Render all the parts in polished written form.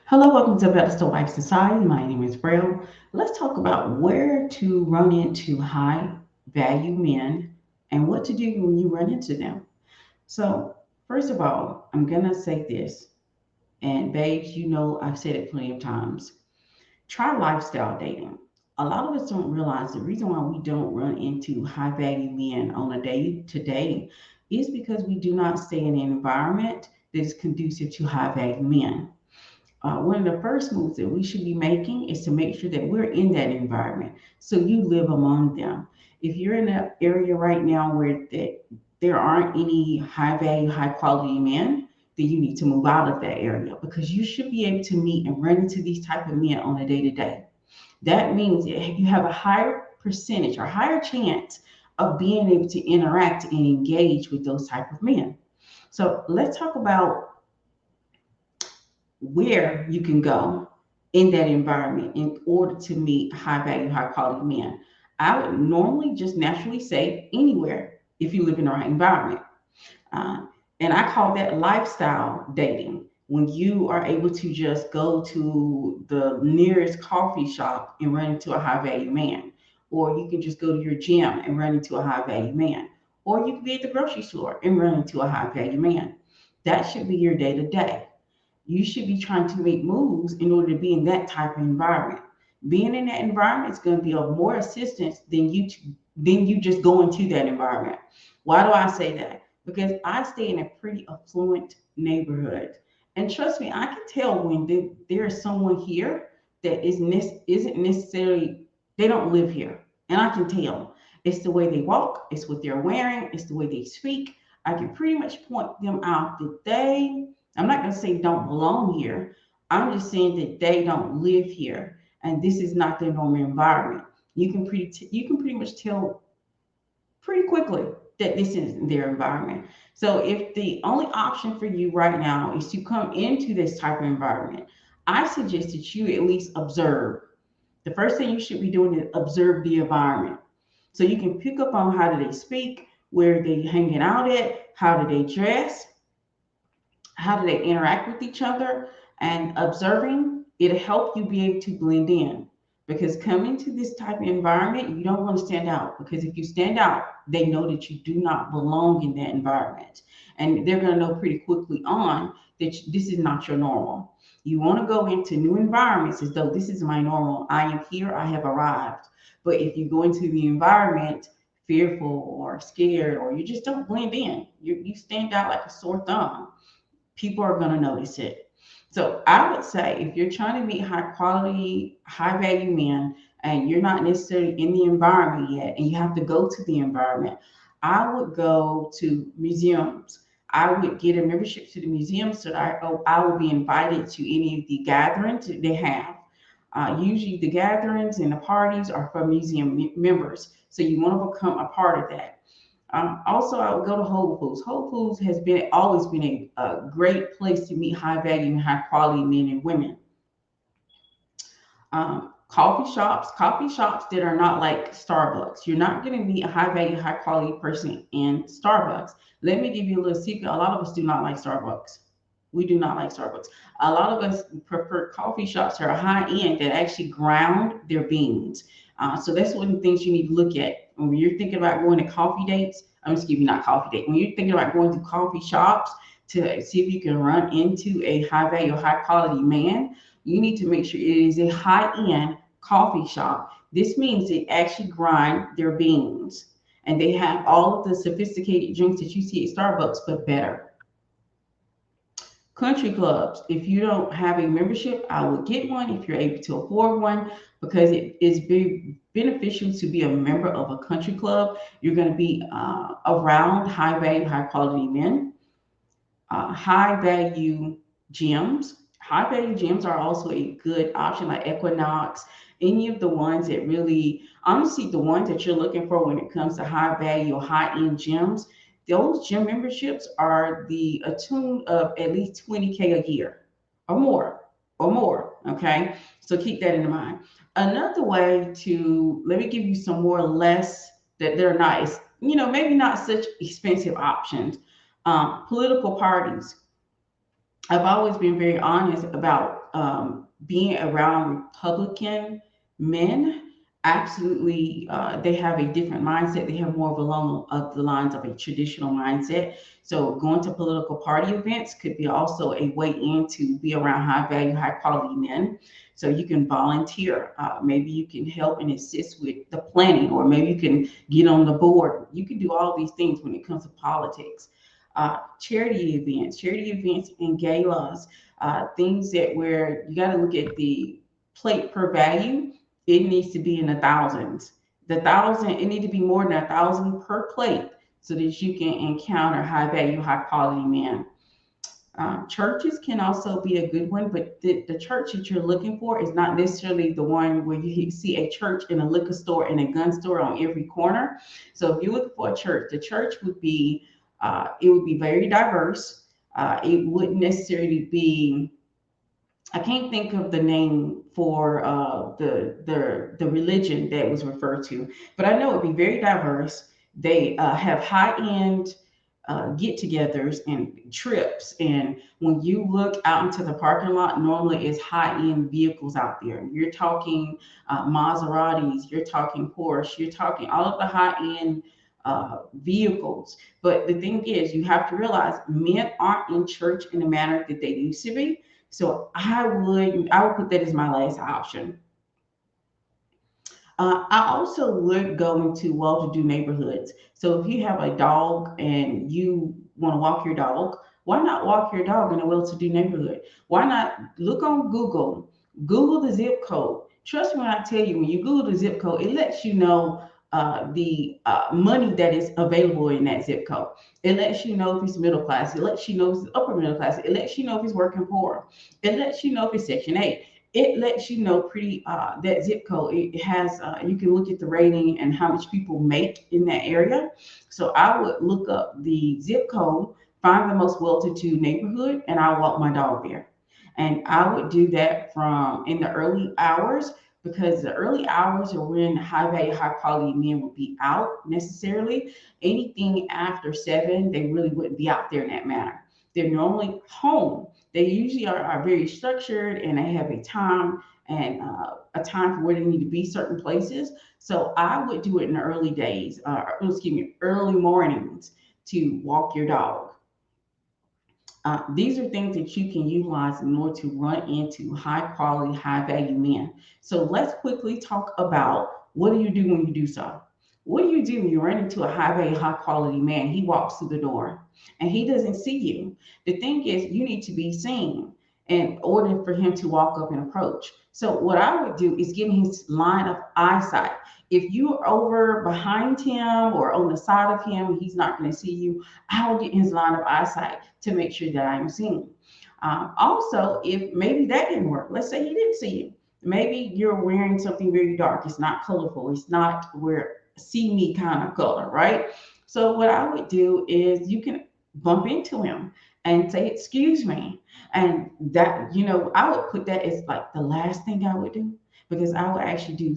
Hello, welcome to Pedestal Life Society. My name is Braille. Let's talk about where to run into high value men and what to do when you run into them. So, first of all, I'm going to say this, and babes, you know I've said it plenty of times. Try lifestyle dating. A lot of us don't realize the reason why we don't run into high value men on a day to day is because we do not stay in an environment that is conducive to high value men. One of the first moves that we should be making is to make sure that we're in that environment so you live among them. If you're in an area right now where there aren't any high value, high quality men, then you need to move out of that area because you should be able to meet and run into these type of men on a day to day. That means that you have a higher percentage or higher chance of being able to interact and engage with those type of men. So let's talk about where you can go in that environment in order to meet high value, high quality men. I would normally just naturally say anywhere if you live in the right environment. Uh, and I call that lifestyle dating. When you are able to just go to the nearest coffee shop and run into a high value man, or you can just go to your gym and run into a high value man, or you can be at the grocery store and run into a high value man. That should be your day to day. You should be trying to make moves in order to be in that type of environment. Being in that environment is going to be of more assistance than you just going to that environment. Why do I say that? Because I stay in a pretty affluent neighborhood, and trust me, I can tell when there is someone here that isn't necessarily they don't live here, and I can tell. It's the way they walk, it's what they're wearing, it's the way they speak. I can pretty much point them out that I'm not going to say don't belong here. I'm just saying that they don't live here, and this is not their normal environment. You can pretty much tell pretty quickly that this is their environment. So if the only option for you right now is to come into this type of environment, I suggest that you at least observe. The first thing you should be doing is observe the environment. So you can pick up on how do they speak, where they hanging out at, how do they dress, how do they interact with each other, and observing it'll help you be able to blend in, because coming to this type of environment you don't want to stand out, because if you stand out they know that you do not belong in that environment, and they're going to know pretty quickly on that this is not your normal. You want to go into new environments as though this is my normal, I am here, I have arrived. But if you go into the environment fearful or scared, or you just don't blend in, you stand out like a sore thumb, people are going to notice it. So I would say if you're trying to meet high quality, high value men and you're not necessarily in the environment yet and you have to go to the environment, I would go to museums. I would get a membership to the museum so that I will be invited to any of the gatherings that they have. Usually the gatherings and the parties are for museum members. So you want to become a part of that. Also, I would go to Whole Foods. Whole Foods has been always been a great place to meet high value and high quality men and women. Coffee shops that are not like Starbucks. You're not going to meet a high value, high quality person in Starbucks. Let me give you a little secret. A lot of us do not like Starbucks. We do not like Starbucks. A lot of us prefer coffee shops that are high end that actually ground their beans. So that's one of the things you need to look at when you're thinking about going to coffee dates. I'm just giving you not coffee date. When you're thinking about going to coffee shops to see if you can run into a high value, high quality man, you need to make sure it is a high end coffee shop. This means they actually grind their beans and they have all of the sophisticated drinks that you see at Starbucks, but better. Country clubs, if you don't have a membership, I would get one if you're able to afford one, because it is very beneficial to be a member of a country club. You're going to be around high value, high quality men. High value gyms. High value gyms are also a good option, like Equinox, any of the ones that really, honestly, the ones that you're looking for when it comes to high value or high end gyms. Those gym memberships are the attune of at least 20K a year or more, or more. Okay. So keep that in mind. Another way to, let me give you some more or less that they're not, maybe not such expensive options. Political parties. I've always been very honest about being around Republican men. Absolutely, they have a different mindset. They have more of along of the lines of a traditional mindset. So going to political party events could be also a way in to be around high value, high quality men. So you can volunteer. Maybe you can help and assist with the planning, or maybe you can get on the board. You can do all these things when it comes to politics. Charity events and galas, things that where you got to look at the plate per value. It needs to be in the thousands. It need to be more than 1,000 per plate so that you can encounter high value, high quality men. Churches can also be a good one, but the church that you're looking for is not necessarily the one where you see a church in a liquor store and a gun store on every corner. So if you're looking for a church, the church would be it would be very diverse. It wouldn't necessarily be. I can't think of the name for the religion that was referred to, but I know it'd be very diverse. They have high end get-togethers and trips, and when you look out into the parking lot, normally it's high end vehicles out there. You're talking Maseratis, you're talking Porsche, you're talking all of the high end vehicles. But the thing is, you have to realize men aren't in church in the manner that they used to be. So I would put that as my last option. I also would go into well-to-do neighborhoods. So if you have a dog and you want to walk your dog, why not walk your dog in a well-to-do neighborhood? Why not look on Google, Google the zip code? Trust me when I tell you, when you Google the zip code, it lets you know the money that is available in that zip code. It lets you know if it's middle class. It lets you know if it's upper middle class. It lets you know if it's working poor. It lets you know if it's Section 8. It lets you know pretty that zip code. It has you can look at the rating and how much people make in that area. So I would look up the zip code, find the most well-to-do neighborhood, and I walk my dog there. And I would do that from in the early hours, because the early hours are when high value, high quality men would be out necessarily. Anything after 7, they really wouldn't be out there in that manner. They're normally home. They usually are very structured, and they have a time for where they need to be certain places. So I would do it in the early days, excuse me, early mornings to walk your dog. These are things that you can utilize in order to run into high quality, high value men. So let's quickly talk about what do you do when you do so? What do you do when you run into a high value, high quality man? He walks through the door and he doesn't see you. The thing is, you need to be seen in order for him to walk up and approach. So what I would do is get in his line of eyesight. If you're over behind him or on the side of him, he's not going to see you. I will get in his line of eyesight to make sure that I'm seen. Also, if maybe that didn't work, let's say he didn't see you. Maybe you're wearing something very dark. It's not colorful. It's not where see me kind of color, right? So what I would do is you can bump into him and say, "Excuse me," and that I would put that as like the last thing I would do, because I would actually do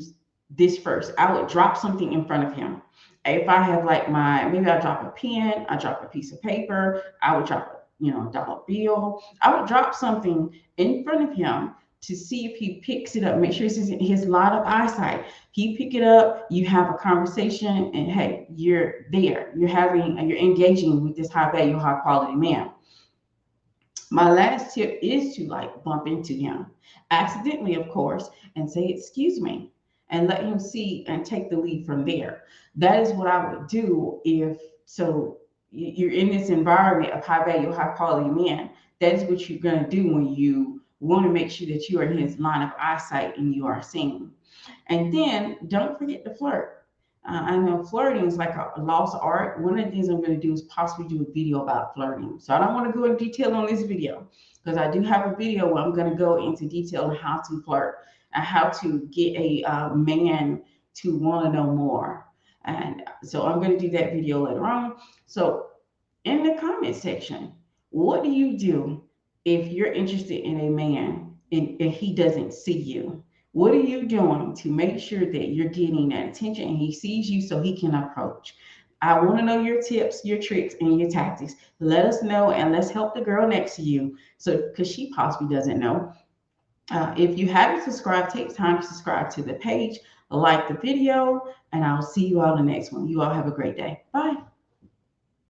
this first. I would drop something in front of him. If I have like maybe I drop a pen, I drop a piece of paper, I would drop a dollar bill. I would drop something in front of him to see if he picks it up. Make sure it's in his line of eyesight. He pick it up, you have a conversation, and hey, you're there. You're engaging with this high value, high quality man. My last tip is to like bump into him accidentally, of course, and say, "Excuse me," and let him see and take the lead from there. That is what I would do if so. You're in this environment of high value, high quality men. That is what you're going to do when you want to make sure that you are in his line of eyesight and you are seen. And then don't forget to flirt. I know flirting is like a lost art. One of the things I'm going to do is possibly do a video about flirting. So I don't want to go into detail on this video, because I do have a video where I'm going to go into detail on how to flirt and how to get a man to want to know more. And so I'm going to do that video later on. So in the comment section, what do you do if you're interested in a man and he doesn't see you? What are you doing to make sure that you're getting that attention and he sees you so he can approach? I want to know your tips, your tricks, and your tactics. Let us know, and let's help the girl next to you. So, because she possibly doesn't know. If you haven't subscribed, take time to subscribe to the page, like the video, and I'll see you all in the next one. You all have a great day. Bye.